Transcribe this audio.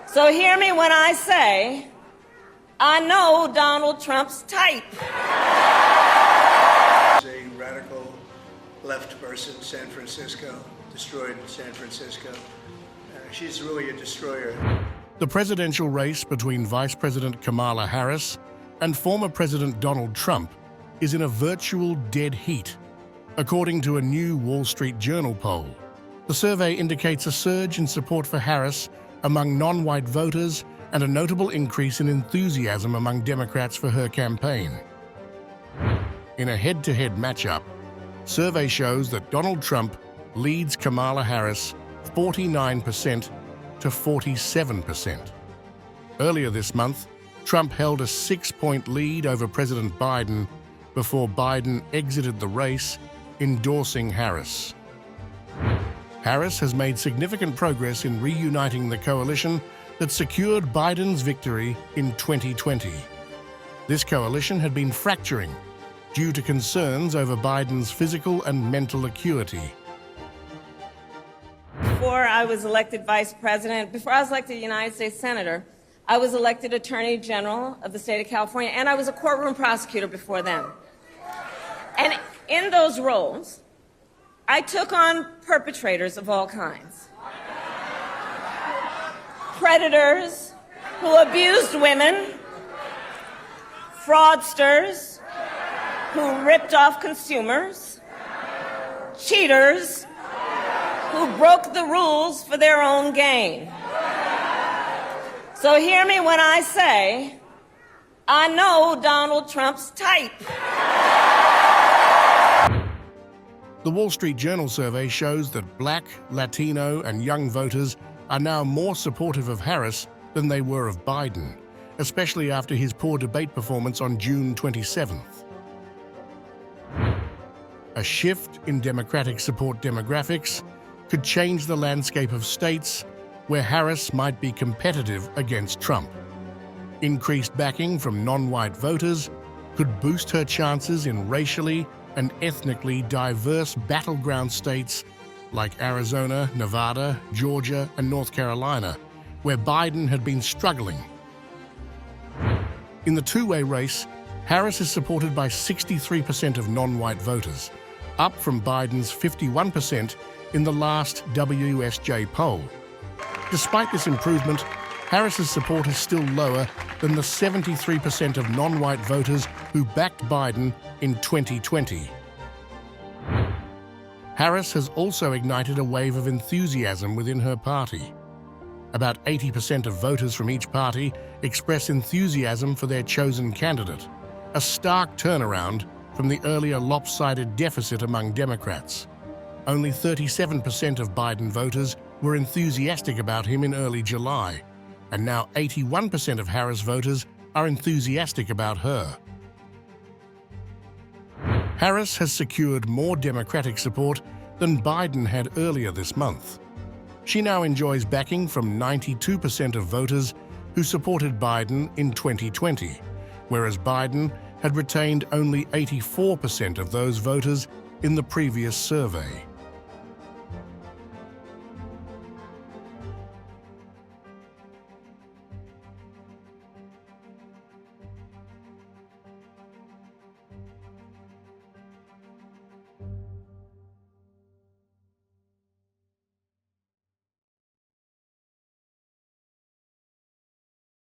So hear me when I say, I know Donald Trump's type. A radical left person, San Francisco, destroyed San Francisco. She's really a destroyer. The presidential race between Vice President Kamala Harris and former President Donald Trump is in a virtual dead heat, according to a new Wall Street Journal poll. The survey indicates a surge in support for Harris among non-white voters and a notable increase in enthusiasm among Democrats for her campaign. In a head-to-head matchup, survey shows that Donald Trump leads Kamala Harris 49% to 47%. Earlier this month, Trump held a 6-point lead over President Biden before Biden exited the race, endorsing Harris. Harris has made significant progress in reuniting the coalition that secured Biden's victory in 2020. This coalition had been fracturing due to concerns over Biden's physical and mental acuity. Before I was elected vice president, before I was elected United States Senator, I was elected Attorney General of the state of California, and I was a courtroom prosecutor before then. And in those roles, I took on perpetrators of all kinds. Predators who abused women, fraudsters who ripped off consumers, cheaters who broke the rules for their own gain. So hear me when I say, I know Donald Trump's type. The Wall Street Journal survey shows that Black, Latino, and young voters are now more supportive of Harris than they were of Biden, especially after his poor debate performance on June 27th. A shift in Democratic support demographics could change the landscape of states where Harris might be competitive against Trump. Increased backing from non-white voters could boost her chances in racially and ethnically diverse battleground states like Arizona, Nevada, Georgia, and North Carolina, where Biden had been struggling. In the two-way race, Harris is supported by 63% of non-white voters, up from Biden's 51% in the last WSJ poll. Despite this improvement, Harris's support is still lower than the 73% of non-white voters who backed Biden in 2020. Harris has also ignited a wave of enthusiasm within her party. About 80% of voters from each party express enthusiasm for their chosen candidate, a stark turnaround from the earlier lopsided deficit among Democrats. Only 37% of Biden voters were enthusiastic about him in early July, and now 81% of Harris voters are enthusiastic about her. Harris has secured more Democratic support than Biden had earlier this month. She now enjoys backing from 92% of voters who supported Biden in 2020, whereas Biden had retained only 84% of those voters in the previous survey.